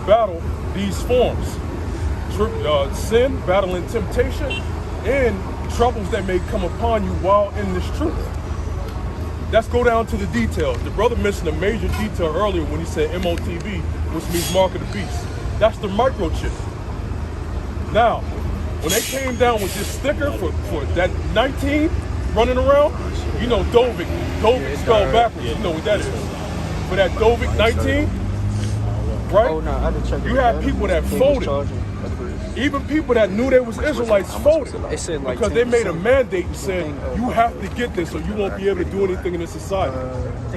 battle these forms. Sin, battling temptation, and troubles that may come upon you while in this truth. Let's go down to the details. The brother mentioned a major detail earlier when he said MOTB, which means mark of the beast. That's the microchip. Now, when they came down with this sticker for that 19 running around, you know Dovik spelled backwards, you know what that is. For that Dovik 19, right? You have people that folded. Even people that knew they was Israelites folded because they made a mandate and said, you have to get this or you won't be able to do anything in this society.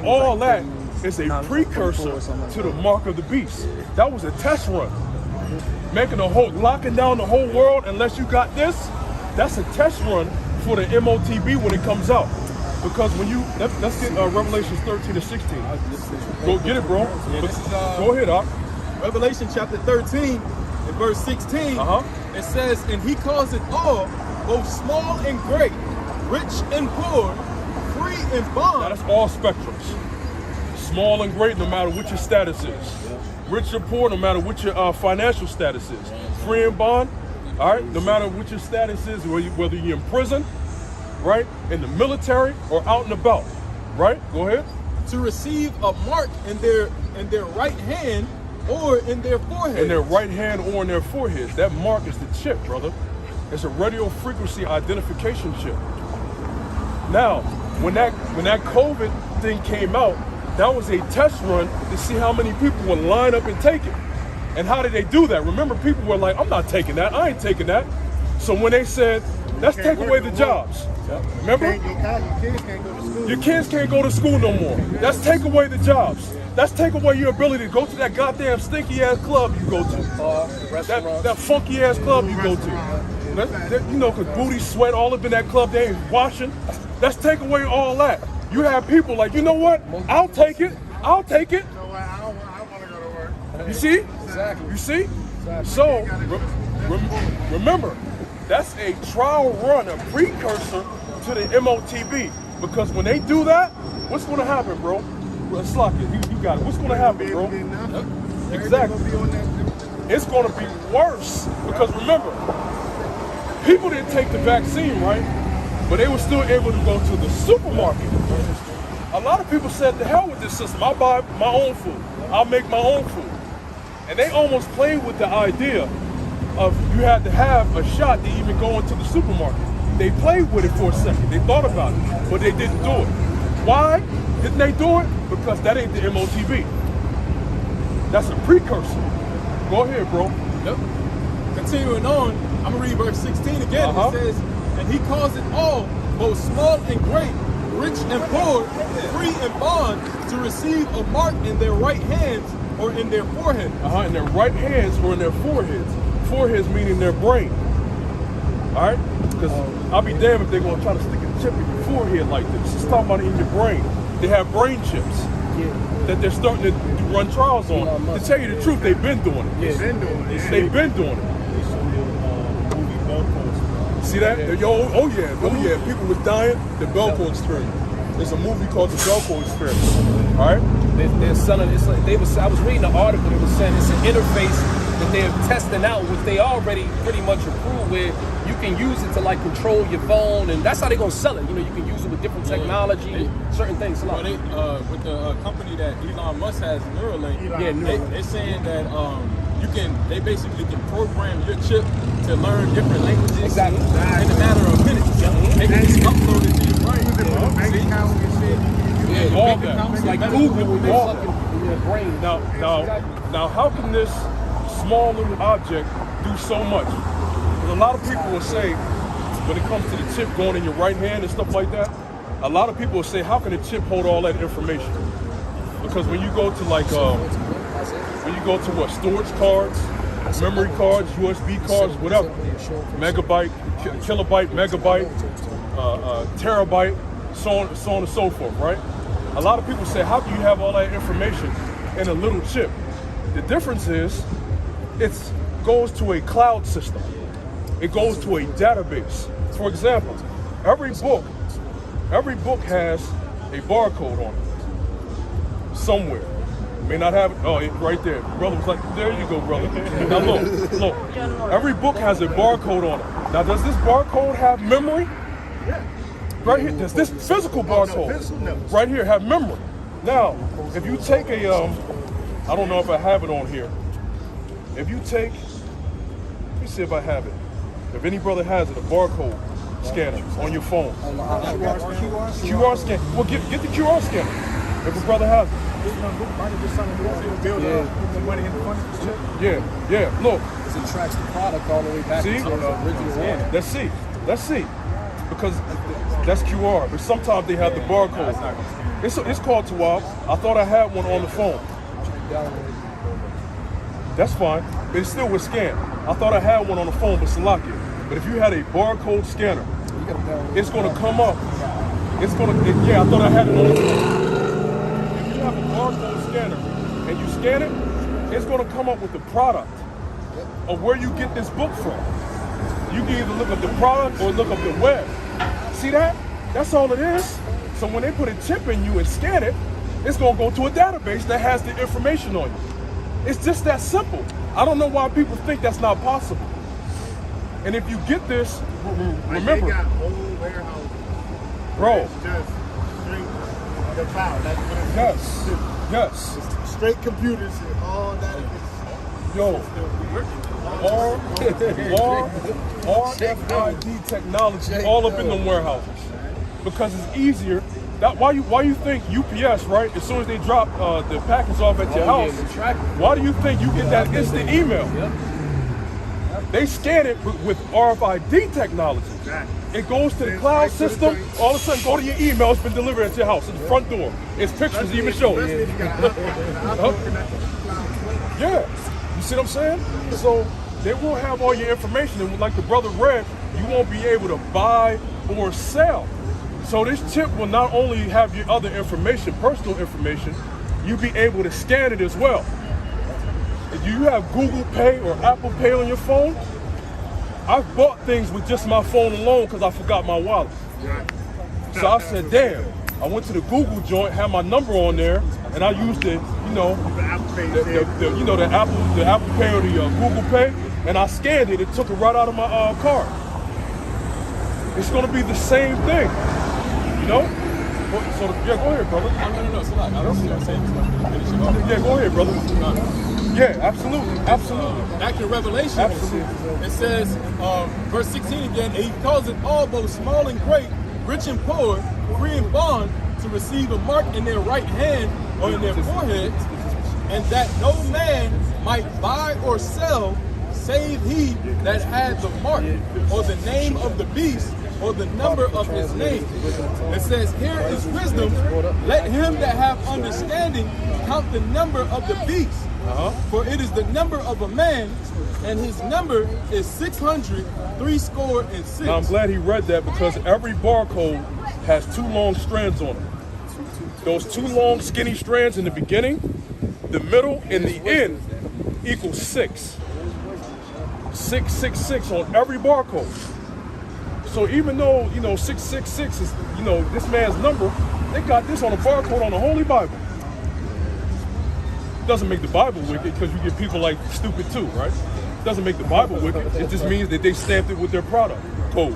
All that is a precursor to the mark of the beast. That was a test run. Locking down the whole world unless you got this, that's a test run for the MOTB when it comes out. Because when you, let's get Revelations 13 to 16. Go get it, bro. Go ahead, Doc. Revelation chapter 13. In verse 16, it says, and he calls it all, both small and great, rich and poor, free and bond. Now that's all spectrums. Small and great, no matter what your status is. Rich or poor, no matter what your financial status is. Free and bond, all right, no matter what your status is, whether you're in prison, right, in the military, or out and about, right? Go ahead. To receive a mark in their right hand, or in their forehead. In their right hand or in their foreheads. That mark is the chip, brother. It's a radio frequency identification chip. Now, when that COVID thing came out, that was a test run to see how many people would line up and take it. And how did they do that? Remember, people were like, I'm not taking that. I ain't taking that. So when they said, let's take away the jobs. Remember? Your kids can't go to school no more. Let's take away the jobs. Let's take away your ability to go to that goddamn stinky ass club you go to. That funky ass club you go to. You know, because booty, sweat, all up in that club, they ain't washing. Let's take away all that. You have people like, you know what? I'll take it. I'll take it. I want to go to work. You see? Exactly. You see? So, remember, that's a trial run, a precursor to the MOTB. Because when they do that, what's going to happen, bro? Slock it, you got it. What's going to happen, bro? Exactly. It's going to be worse. Because remember, people didn't take the vaccine, right? But they were still able to go to the supermarket. A lot of people said, the hell with this system. I'll buy my own food. I'll make my own food. And they almost played with the idea of you had to have a shot to even go into the supermarket. They played with it for a second. They thought about it, but they didn't do it. Why didn't they do it? Because that ain't the MOTB. That's a precursor. Go ahead, bro. Yep. Continuing on, I'm going to read verse 16 again. It says, and he calls it all, both small and great, rich and poor, free and bond, to receive a mark in their right hands or in their forehead. In their right hands or in their foreheads. Foreheads meaning their brain. All right? Because I'll be damned if they're going to try to stick a chip in your forehead like this. It's talking about it in your brain. They have brain chips that they're starting to run trials on. To tell you the truth, they've been doing it. They've been doing it. See that? Oh yeah. People was dying. The Belko Experience. There's a movie called The Belko Experience. All right? They're selling. It's like I was reading an article that was saying it's an interface that they're testing out, which they already pretty much approved with. You can use it to like control your phone, and that's how they're gonna sell it. You know, you can use it with different technology, certain things. Well, with the company that Elon Musk has, Neuralink, they're saying that they basically can program your chip to learn different languages in a matter of minutes. They can just upload it to your brain. All that. It's like Google, all in your brain. Now, how can this small little object do so much? Because a lot of people will say, when it comes to the chip going in your right hand and stuff like that, a lot of people will say, how can a chip hold all that information? Because when you go to storage cards, memory cards, USB cards, whatever, megabyte, kilobyte, megabyte, terabyte, so on and so forth, right? A lot of people say, how can you have all that information in a little chip? The difference is, it goes to a cloud system. It goes to a database. For example, every book has a barcode on it somewhere. May not have it. Oh, right there. Brother was like, there you go, brother. Now look. Every book has a barcode on it. Now, does this barcode have memory? Right here. Does this physical barcode right here have memory? Now, if you take a, I don't know if I have it on here. If you take, let me see if I have it. If any brother has it, a barcode scanner on your phone. QR scan. Well, get the QR scanner if a brother has it. Yeah. Look. It tracks the product all the way back to the original one. Let's see. Because that's QR, but sometimes they have the barcode. It's called Tawab. I thought I had one on the phone. That's fine, but it still would scan. I thought I had one on the phone, but Salakia. But if you had a barcode scanner, it's going to come up. I thought I had it on the phone. If you have a barcode scanner and you scan it, it's going to come up with the product of where you get this book from. You can either look up the product or look up the web. See that? That's all it is. So when they put a chip in you and scan it, it's going to go to a database that has the information on you. It's just that simple. I don't know why people think that's not possible. And if you get this, remember, they got whole warehouses. bro. It's just straight the cloud. That's what it is. Yes. It's straight computers and all that. Yo, RFID technology all up in them warehouses because it's easier. Why you think UPS, right? As soon as they drop the package off at your house, why do you think you get that instant email? They scan it with RFID technology. It goes to the cloud system. All of a sudden, go to your email. It's been delivered at your house, at the front door. It's pictures even show it. Yeah. You see what I'm saying? So they will have all your information, and like the brother read, you won't be able to buy or sell. So this chip will not only have your other information, personal information, you'll be able to scan it as well. If you have Google Pay or Apple Pay on your phone, I've bought things with just my phone alone because I forgot my wallet. So I said, damn. I went to the Google joint, had my number on there, and I used the Apple Pay or the Google Pay, and I scanned it. It took it right out of my card. It's going to be the same thing, you know. So yeah, go ahead, brother. No. So like, I don't see what I'm saying. Yeah, go ahead, brother. Yeah, absolutely. Back in Revelation, it says, verse 16 again, and he calls it all, both small and great, rich and poor, free and bond, to receive a mark in their right hand or in their foreheads, and that no man might buy or sell, save he that had the mark, or the name of the beast, or the number of his name. It says, here is wisdom. Let him that have understanding count the number of the beast. For it is the number of a man, and his number is 666. Now I'm glad he read that because every barcode has two long strands on it. Those two long skinny strands in the beginning, the middle, and the end equals 6. 666 on every barcode. So even though 666 is this man's number, they got this on a barcode on the Holy Bible. Doesn't make the Bible wicked because you get people like stupid too, right? Doesn't make the Bible wicked. It just means that they stamped it with their product code.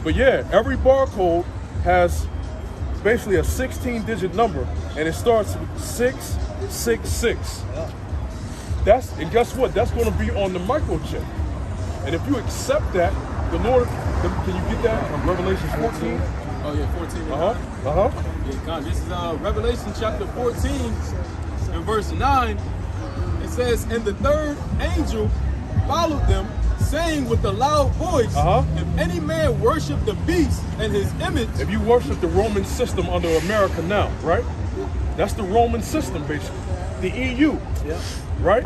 But yeah, every barcode has basically a 16-digit number, and it starts with 666. And guess what? That's going to be on the microchip. And if you accept that, the Lord, can you get that from Revelation 14? Oh yeah, 14. Yeah, this is Revelation chapter 14 and verse 9. It says, and the third angel followed them, saying with a loud voice, if any man worship the beast and his image. If you worship the Roman system under America now, right? That's the Roman system, basically. The EU, right?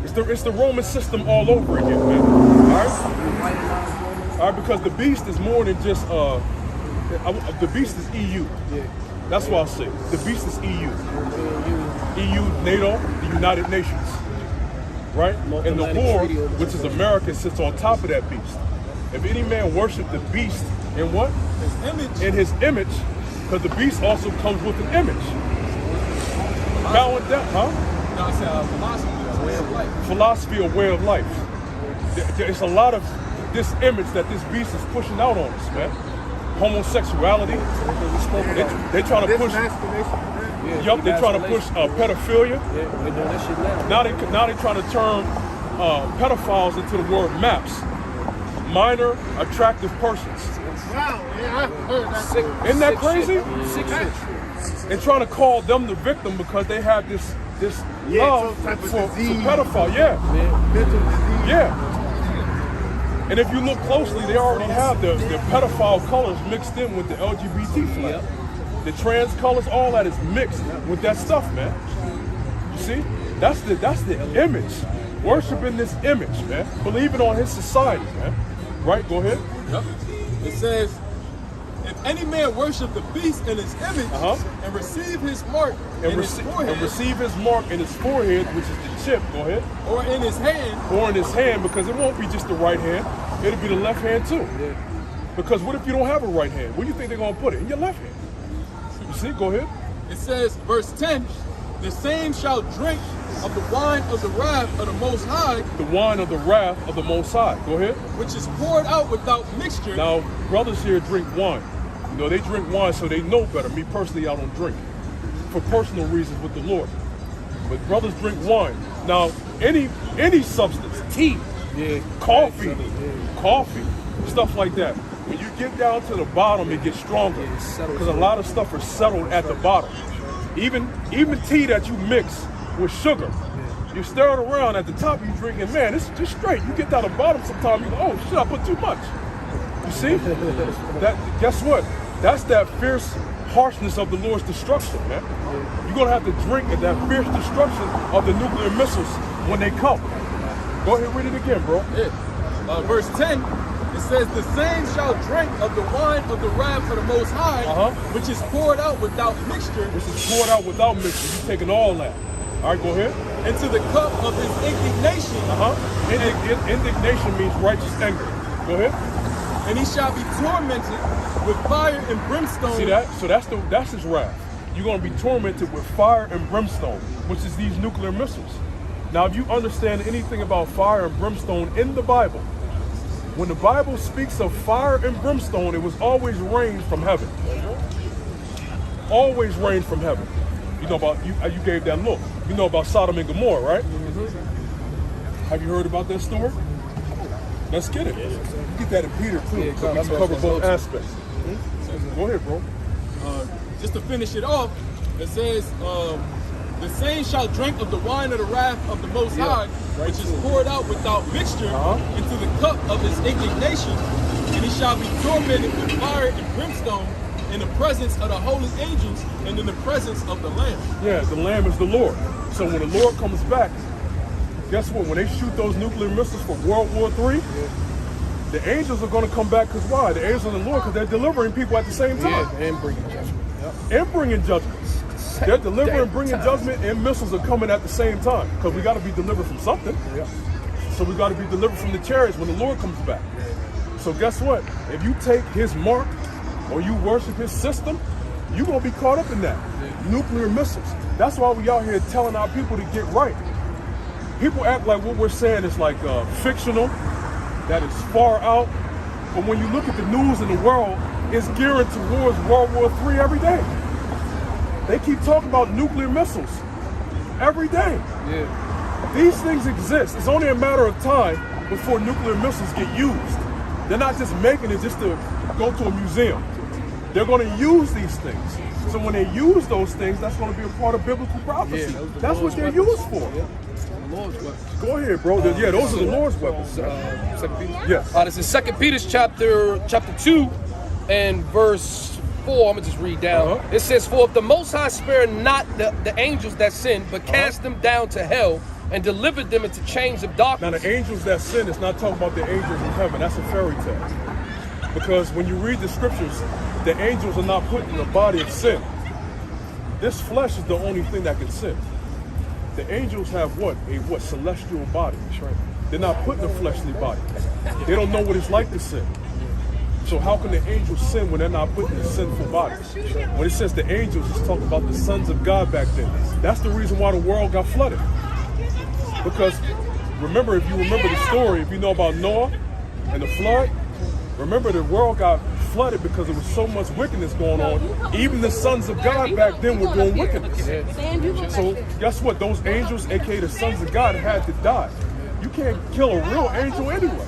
It's the Roman system all over again, man. All right, because the beast is more than just the beast is EU. That's what I'll say. The beast is EU. EU, NATO, the United Nations, right? And the Lord, which is America, sits on top of that beast. If any man worship the beast in what? His image. In his image, because the beast also comes with an image. bowing down, huh? No, I said philosophy, a way of life. Philosophy, a way of life. There's a lot of this image that this beast is pushing out on us, man. Homosexuality. They're trying to push. Yup, they're trying to push pedophilia. Yeah, they're doing that shit now. Now they're trying to turn pedophiles into the word MAPS. Minor attractive persons. Wow, yeah, I've heard that. Isn't that crazy? Sick shit. And trying to call them the victim because they have this love some type of for disease. pedophile. Yeah. Mental disease. Yeah. And if you look closely, they already have the pedophile colors mixed in with the LGBT flag. The trans colors, all that is mixed with that stuff, man. You see? That's the image. Worshiping this image, man. Believing on his society, man. Right? Go ahead. Yep. It says, if any man worship the beast in his image and receive his mark in his forehead, and receive his mark in his forehead, which is the chip, go ahead. or in his hand, Or in his hand, because it won't be just the right hand, it'll be the left hand too. Yeah. Because what if you don't have a right hand? Where do you think they're gonna put it? In your left hand. You see, go ahead. it says, verse 10, the same shall drink of the wine of the wrath of the Most High, The wine of the wrath of the Most High. Go ahead. which is poured out without mixture. Now, brothers here drink wine. You know, they drink wine so they know better. Me personally, I don't drink for personal reasons with the Lord. But brothers drink wine. Now, any substance, tea, coffee, stuff like that. When you get down to the bottom, it gets stronger because a lot of stuff is settled at the bottom. Even tea that you mix with sugar, you stir it around at the top. You drinking, man, it's just straight. You get down the bottom, sometimes you go, oh shit, I put too much. You see? Guess what? That's that fierce harshness of the Lord's destruction, man. You're gonna have to drink at that fierce destruction of the nuclear missiles when they come. Go ahead, read it again, bro. Yeah. Verse 10, it says, the same shall drink of the wine of the wrath of the Most High, which is poured out without mixture. This is poured out without mixture. You're taking all that. All right, go ahead. Into the cup of his indignation. Indignation means righteous anger. Go ahead. And he shall be tormented with fire and brimstone. See that? So that's his wrath. You're going to be tormented with fire and brimstone, which is these nuclear missiles. Now, if you understand anything about fire and brimstone in the Bible, when the Bible speaks of fire and brimstone, it was always rain from heaven. Always rain from heaven. You know about, you gave that look. You know about Sodom and Gomorrah, right? Have you heard about that story? Let's get it. Get that in Peter too. Yeah, so we can cover both aspects. Go ahead, bro. Just to finish it off, it says, the same shall drink of the wine of the wrath of the Most High, which is poured out without mixture into the cup of his indignation, and he shall be tormented with fire and brimstone in the presence of the holy angels and in the presence of the Lamb. Yeah, the Lamb is the Lord. So when the Lord comes back, guess what? When they shoot those nuclear missiles for World War III, the angels are going to come back because why? The angels of the Lord, because they're delivering people at the same time. Yeah, and bringing judgment. And bringing judgment. They're delivering, bringing judgment, and missiles are coming at the same time because we got to be delivered from something. So we got to be delivered from the chariots when the Lord comes back. So guess what? If you take his mark or you worship his system, you're going to be caught up in that. Nuclear missiles. That's why we out here telling our people to get right. People act like what we're saying is like fictional, that is far out. But when you look at the news in the world, it's gearing towards World War III every day. They keep talking about nuclear missiles every day. These things exist. It's only a matter of time before nuclear missiles get used. They're not just making it just to go to a museum. They're going to use these things. So when they use those things, that's going to be a part of biblical prophecy. That's what they're used for. Lord's weapons. Go ahead, bro. Yeah, those are the Lord's weapons. Yes. This is 2 Peter chapter 2 and verse 4. I'm going to just read down. It says, for if the Most High spare not the angels that sin, but cast them down to hell and delivered them into chains of darkness. Now the angels that sin, it's not talking about the angels in heaven. That's a fairy tale. Because when you read the scriptures, the angels are not put in the body of sin. This flesh is the only thing that can sin. The angels have what? A celestial body. That's right. They're not put in a fleshly body. They don't know what it's like to sin. So how can the angels sin when they're not put in sinful bodies? When it says the angels, it's talking about the sons of God back then. That's the reason why the world got flooded. Because remember, if you remember the story, if you know about Noah and the flood, remember the world got flooded because there was so much wickedness going on. Even the sons of God back then were doing wickedness. So guess what? Those angels, aka the sons of God, had to die. You can't kill a real angel anyway.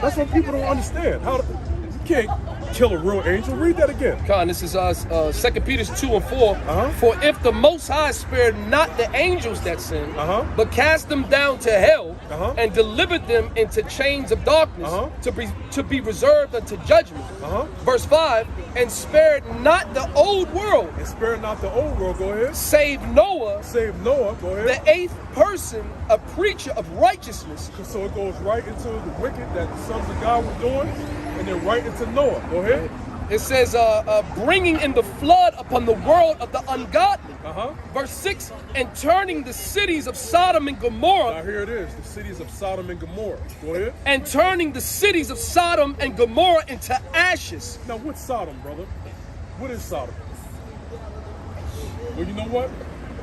That's what people don't understand. You can't kill a real angel. Read that again. Con, this is 2 Peter 2 and 4. For if the Most High spared not the angels that sinned, but cast them down to hell, and delivered them into chains of darkness to be reserved unto judgment. Verse 5, and spared not the old world. And spared not the old world. Go ahead. Save Noah. Save Noah. Go ahead. The eighth person, a preacher of righteousness. So it goes right into the wicked that the sons of God were doing, and then right into Noah. Go ahead. It says, bringing in the flood upon the world of the ungodly. Verse 6, and turning the cities of Sodom and Gomorrah. Now here it is, the cities of Sodom and Gomorrah. Go ahead. And turning the cities of Sodom and Gomorrah into ashes. Now what's Sodom, brother? What is Sodom? Well, you know what?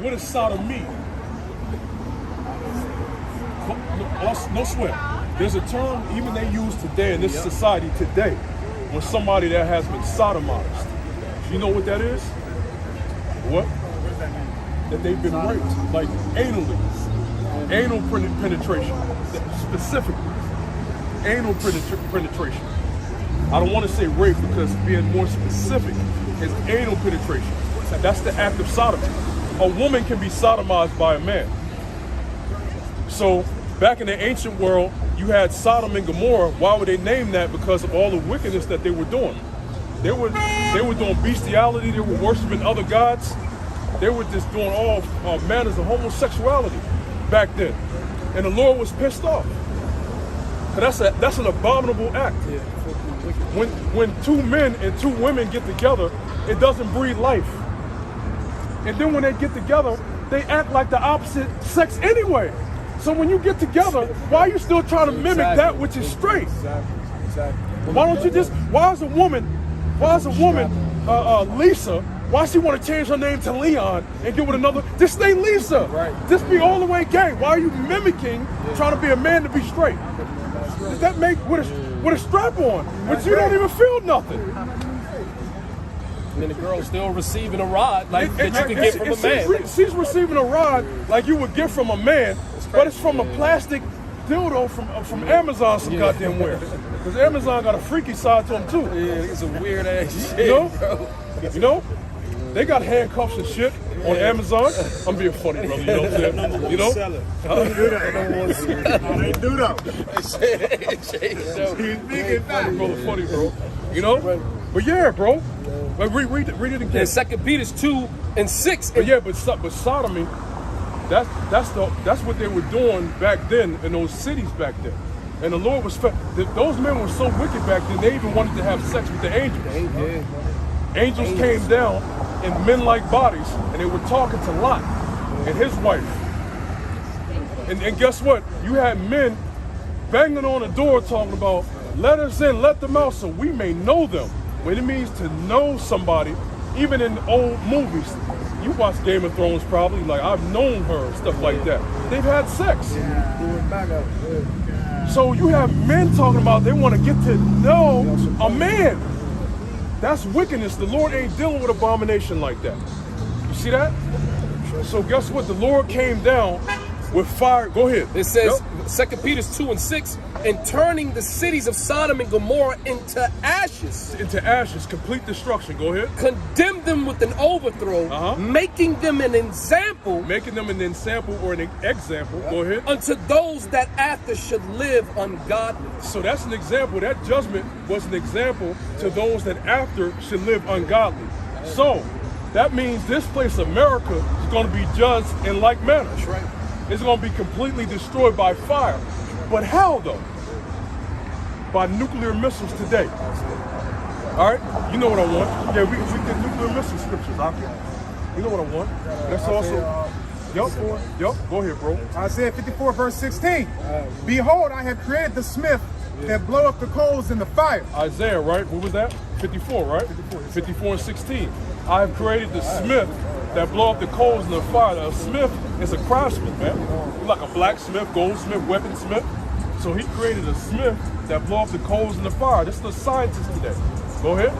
What does Sodom mean? No sweat. There's a term even they use today in this society today when somebody that has been sodomized. You know what that is? What? That they've been raped, like anally. Anal penetration, specifically. Anal penetration. I don't want to say rape because being more specific is anal penetration. That's the act of sodomy. A woman can be sodomized by a man. So back in the ancient world, you had Sodom and Gomorrah. Why would they name that? Because of all the wickedness that they were doing. They were doing bestiality. They were worshiping other gods. They were just doing all manners of homosexuality back then. And the Lord was pissed off. That's an abominable act. When two men and two women get together, it doesn't breed life. And then when they get together, they act like the opposite sex anyway. So when you get together, why are you still trying to mimic that which is straight? Exactly. Why don't you just, why is a woman, Lisa, why she want to change her name to Leon and get with another? Just stay Lisa. Right. Just be all the way gay. Why are you mimicking, trying to be a man to be straight? Does that make, with a strap on, but you don't even feel nothing? And then the girl's still receiving a rod like that you can get from a man. She's receiving a rod like you would get from a man, but it's from a plastic dildo from Amazon some goddamn where. Because Amazon got a freaky side to them too. Yeah, it's a weird ass shit, you know? bro. You know? They got handcuffs and shit on Amazon. I'm being funny, brother. You know what I'm saying? You know? They do that. He's big and fat. Funny, bro. You know? But yeah, bro. But read it again. And 2 Peter 2 and 6. But yeah, but sodomy, that's what they were doing back then in those cities back then. And the Lord was those men were so wicked back then. They even wanted to have sex with the angels. Angels came down in men-like bodies, and they were talking to Lot and his wife. And guess what? You had men banging on the door talking about, let us in, let them out, so we may know them. When it means to know somebody, even in old movies, you watch Game of Thrones probably, like I've known her, stuff like that. They've had sex. So you have men talking about they want to get to know a man. That's wickedness. The Lord ain't dealing with abomination like that. You see that? So guess what? The Lord came down with fire. Go ahead. It says, 2 Peter 2 and 6, and turning the cities of Sodom and Gomorrah into ashes. Into ashes, complete destruction. Go ahead. Condemn them with an overthrow, making them an example. Making them an example or an example. Go ahead. Unto those that after should live ungodly. So that's an example. That judgment was an example to those that after should live ungodly. So that means this place, America, is going to be judged in like manner. That's right. It's going to be completely destroyed by fire. But how, though? By nuclear missiles today. All right? You know what I want. Yeah, we get nuclear missile scriptures, okay? You know what I want. That's also... Yup. Go ahead, bro. Isaiah 54, verse 16. Behold, I have created the smith that blow up the coals in the fire. Isaiah, right? What was that? 54, right? 54 and 16. I have created the smith that blow up the coals in the fire. A smith is a craftsman, man. He's like a blacksmith, goldsmith, weaponsmith. So he created a smith that blow up the coals in the fire. This is the scientist today. Go ahead.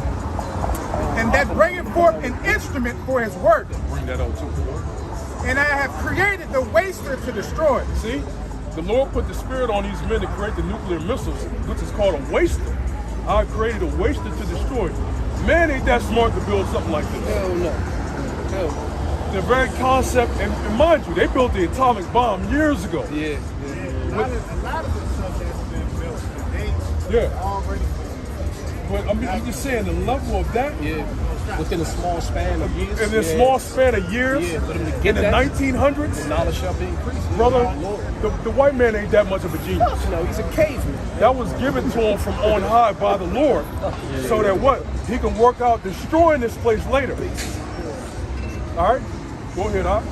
And that bringeth forth an instrument for his work. Bring that out too. And I have created the waster to destroy. See? The Lord put the spirit on these men to create the nuclear missiles, which is called a waster. I created a waster to destroy. Man ain't that smart to build something like this. Hell no. Hell no. The very concept, and mind you, they built the atomic bomb years ago. Yeah. A lot of the stuff that's been built today already. But I mean, I'm just saying the level of that. Yeah. Within a small span of years. In a small span of years. Yeah, for them to get in the that, 1900s. the knowledge shall be increased. Brother, the white man ain't that much of a genius. You know, he's a caveman. That was given to him from on high by the Lord, so that what? He can work out destroying this place later. All right? Go ahead, Doc.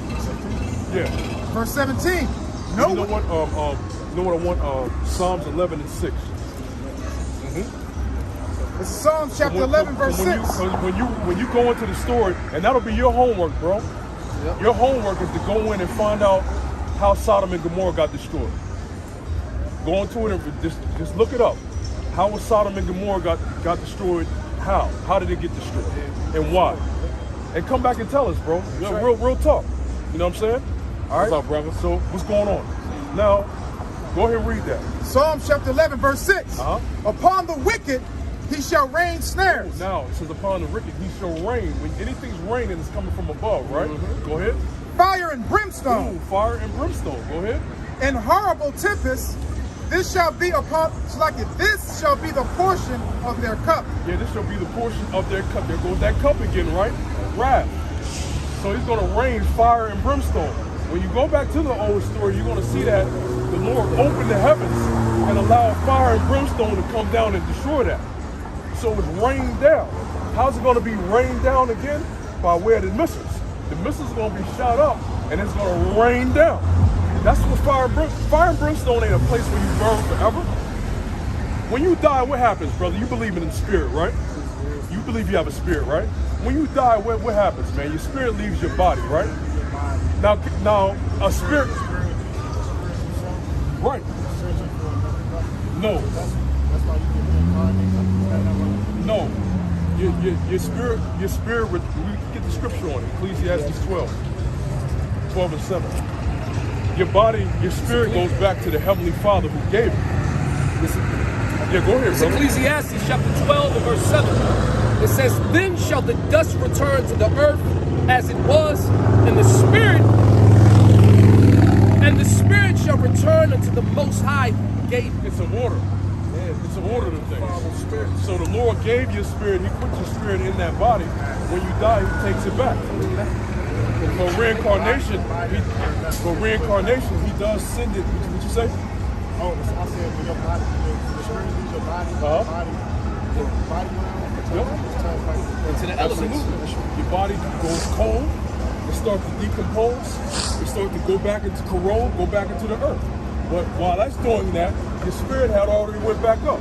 Yeah. Verse 17. You know what? You know what I want? Psalms 11 and 6. It's Psalms chapter 11, verse 6. When you go into the story, and that'll be your homework, bro. Yep. Your homework is to go in and find out how Sodom and Gomorrah got destroyed. Go into it and just look it up. How was Sodom and Gomorrah got destroyed? How? How did it get destroyed? And why? And come back and tell us, bro. Real talk. You know what I'm saying? All right. What's up, brother? So what's going on? Now, go ahead and read that. Psalms chapter 11, verse 6. Upon the wicked he shall rain snares. Now, it says upon the wicked he shall rain. When anything's raining, it's coming from above, right? Go ahead. Fire and brimstone. Ooh, fire and brimstone. Go ahead. And horrible tempest. This shall be this shall be the portion of their cup. Yeah, this shall be the portion of their cup. There goes that cup again, right? Wrath. So he's going to rain fire and brimstone. When you go back to the old story, you're going to see that the Lord opened the heavens and allowed fire and brimstone to come down and destroy that. So it's rained down. How's it going to be rained down again? By way of the missiles. The missiles are going to be shot up and it's going to rain down. That's what fire and brimstone ain't a place where you burn forever. When you die, what happens, brother? You believe in the spirit, right? You believe you have a spirit, right? When you die, what happens, man? Your spirit leaves your body, right? Now a spirit, right? No. No. Your spirit. We get the scripture on it. Ecclesiastes 12 and 7. Your body, your spirit goes back to the Heavenly Father who gave it. Listen. Yeah, go ahead, brother. Ecclesiastes chapter 12 and verse 7. It says, then shall the dust return to the earth as it was, and the spirit shall return unto the Most High who gave it. It's an order. It's an order to things. So the Lord gave you a spirit. He put your spirit in that body. When you die, He takes it back. For reincarnation, He does send it. What you say? Oh, I said when your body, the spirit leaves your body, your body into the elements. Absolutely. Your body goes cold. It starts to decompose. It starts to go back into corrode, go back into the earth. But while that's doing that, your spirit had already went back up.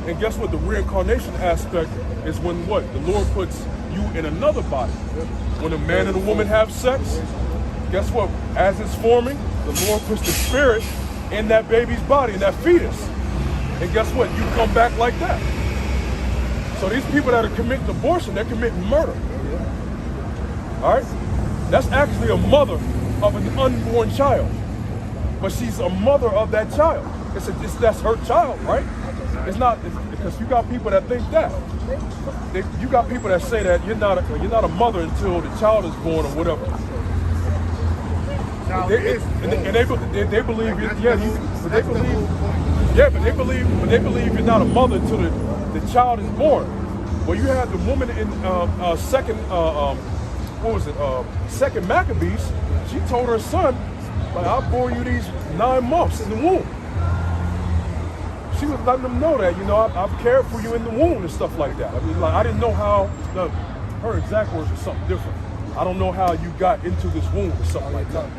And guess what? The reincarnation aspect is when what? The Lord puts you in another body. When a man and a woman have sex, guess what? As it's forming, the Lord puts the spirit in that baby's body, in that fetus. And guess what? You come back like that. So these people that are committing abortion, they're committing murder. All right? That's actually a mother of an unborn child. But she's a mother of that child. That's her child, right? It's not, because you got people that think that. You got people that say that you're not a mother until the child is born or whatever. They believe but they believe you're not a mother until the child is born. Well, you had the woman in second Maccabees. She told her son, like, I'll bore you these 9 months in the womb. She was letting them know that, I've cared for you in the womb and stuff like that. I mean, like, I didn't know how, her exact words were something different. I don't know how you got into this womb or something like that.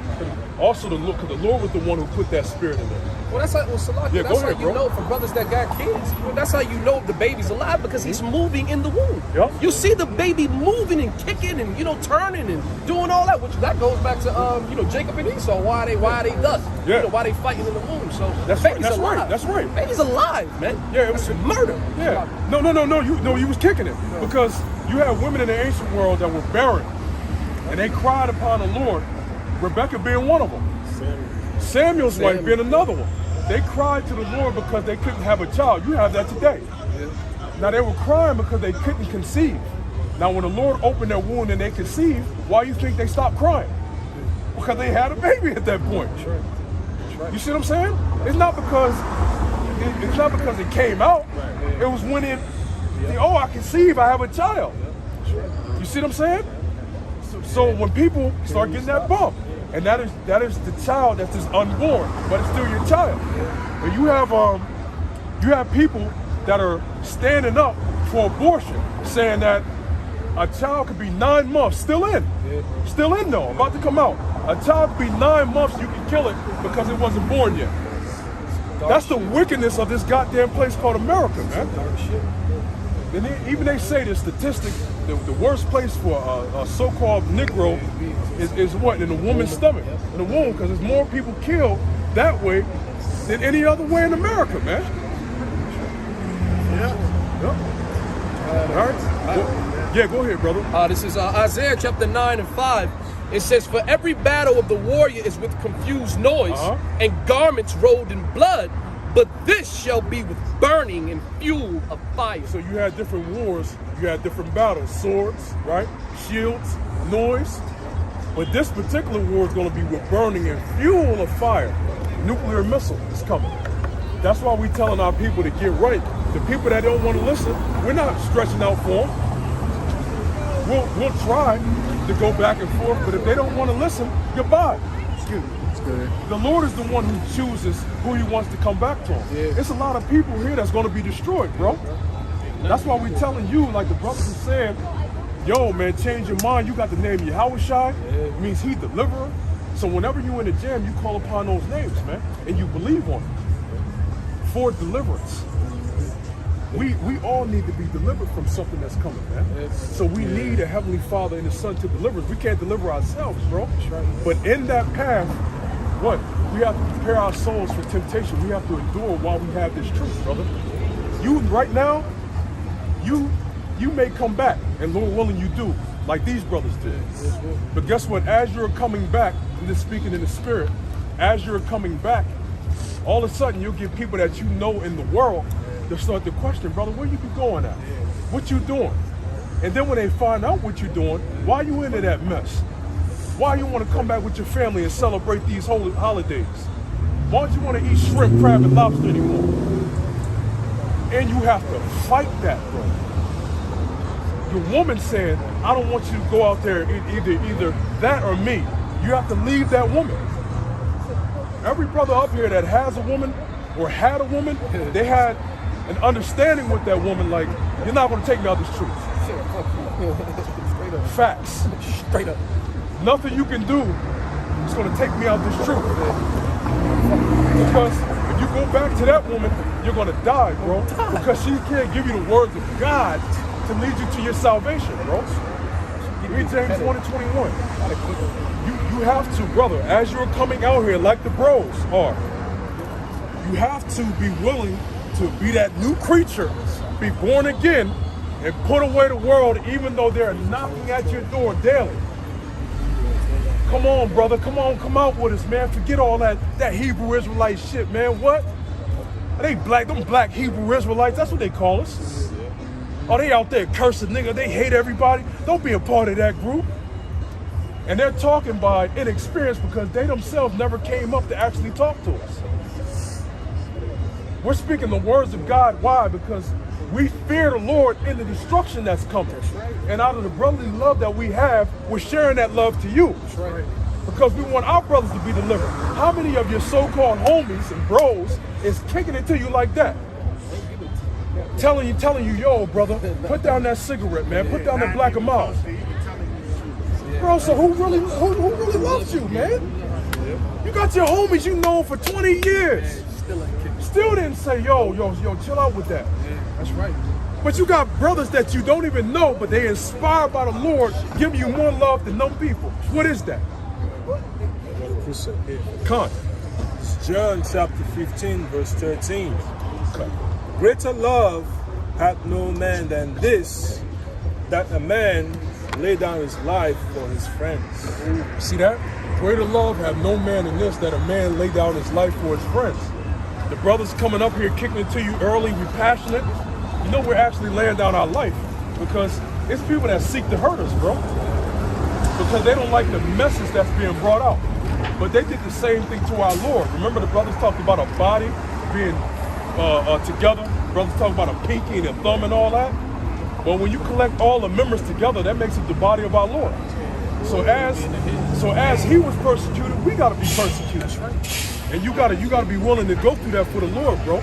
Also, because the Lord was the one who put that spirit in there. Well, that's how, Salaki, Yeah, go that's ahead, how you bro. know for brothers that got kids. That's how you know the baby's alive because he's moving in the womb. Yep. You see the baby moving and kicking and turning and doing all that, which that goes back to Jacob and Esau. Why they thus? Yeah. Why they fighting in the womb? So That's baby's right. That's alive. right. That's right. Baby's alive, man. Yeah, it was That's murder. Yeah. No. You was kicking it because you had women in the ancient world that were barren, and they cried upon the Lord. Rebecca being one of them. Samuel's wife being another one. They cried to the Lord because they couldn't have a child. You have that today. Now they were crying because they couldn't conceive. Now when the Lord opened their womb and they conceived, why do you think they stopped crying? Because they had a baby at that point. You see what I'm saying? It's not because it came out. It was when I conceive, I have a child. You see what I'm saying? So when people start getting that bump, and that is the child that's just unborn, but it's still your child. And you have people that are standing up for abortion, saying that a child could be 9 months, still in though, about to come out. A child could be 9 months, you can kill it because it wasn't born yet. That's the wickedness of this goddamn place called America, man. And even they say the statistic, the worst place for a so-called Negro is what? In a woman's stomach, in the womb, because there's more people killed that way than any other way in America, man. Yeah. All right. Yeah, go ahead, brother. This is Isaiah chapter 9 and 5. It says, "For every battle of the warrior is with confused noise and garments rolled in blood, but this shall be with burning and fuel of fire." So you had different wars, you had different battles, swords, right? Shields, noise. But this particular war is going to be with burning and fuel of fire. Nuclear missile is coming. That's why we're telling our people to get right. The people that don't want to listen, we're not stretching out for them. We'll try to go back and forth, but if they don't want to listen, goodbye. Excuse me. That's good. The Lord is the one who chooses who he wants to come back to him. Yeah. It's a lot of people here that's going to be destroyed, bro. That's why we're telling you, like the brothers are saying, yo, man, change your mind. You got the name Yahushai. It means he deliverer. So whenever you're in the jam, you call upon those names, man, and you believe on them for deliverance. We all need to be delivered from something that's coming, man. So we need a Heavenly Father and His Son to deliver us. We can't deliver ourselves, bro. But in that path, what? We have to prepare our souls for temptation. We have to endure while we have this truth, brother. You, right now, you may come back, and Lord willing you do, like these brothers did. But guess what? As you're coming back, and just speaking in the spirit, as you're coming back, all of a sudden you'll get people that you know in the world to start to question, brother, where you be going at? What you doing? And then when they find out what you're doing, why you into that mess? Why you want to come back with your family and celebrate these holy holidays? Why don't you want to eat shrimp, crab, and lobster anymore? And you have to fight that, bro. Your woman saying, I don't want you to go out there either that or me. You have to leave that woman. Every brother up here that has a woman or had a woman, they had an understanding with that woman, like, you're not going to take me out this truth. Straight up. Facts. Straight up. Nothing you can do is going to take me out this truth. Because if you go back to that woman, you're going to die, bro. Because she can't give you the words of God to lead you to your salvation, bro. Read James 1:21. You have to, brother, as you're coming out here like the bros are, you have to be willing to be that new creature, be born again, and put away the world even though they're knocking at your door daily. Come on, brother, come on, come out with us, man. Forget all that Hebrew Israelite shit, man. What? They black, them black Hebrew Israelites, that's what they call us. Oh, they out there cursing, nigga, they hate everybody. Don't be a part of that group. And they're talking by inexperience because they themselves never came up to actually talk to us. We're speaking the words of God. Why? Because we fear the Lord in the destruction that's coming. And out of the brotherly love that we have, we're sharing that love to you. Because we want our brothers to be delivered. How many of your so-called homies and bros is kicking it to you like that? Telling you, yo, brother, put down that cigarette, man. Put down that Black and Miles. Bro, so who really loves you, man? You got your homies you know for 20 years. still didn't say, yo, chill out with that. Yeah, that's right. But you got brothers that you don't even know, but they inspired by the Lord, giving you more love than them people. What is that? Con. John chapter 15, verse 13. Greater love hath no man than this, that a man lay down his life for his friends. See that? Greater love have no man than this, that a man lay down his life for his friends. The brothers coming up here kicking it to you early, be passionate. You know we're actually laying down our life because it's people that seek to hurt us, bro. Because they don't like the message that's being brought out. But they did the same thing to our Lord. Remember the brothers talked about a body being together. Brothers talk about a pinky and a thumb and all that. But when you collect all the members together, that makes it the body of our Lord. So as he was persecuted, we gotta be persecuted. And you gotta be willing to go through that for the Lord, bro.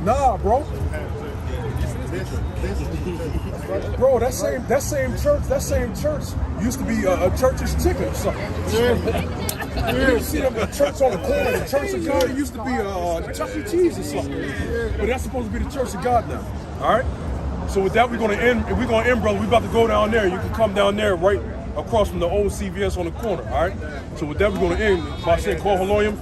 Nah, bro. Bro, that same church used to be a church's ticket or something. You see them, a church on the corner, the Church of God. It used to be the Chuck E. Cheese or something. But that's supposed to be the Church of God now. All right. So with that, we're gonna end, brother. We about to go down there. You can come down there right across from the old CVS on the corner. All right. So with that, we're gonna end by saying, "Call Haloyim."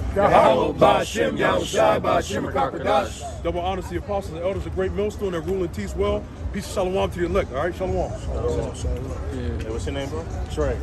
Double honor to the apostles and elders, a great millstone that rule and teach well. Peace and shalom to the elect. All right, shalom. Hey, what's your name, bro? Trey.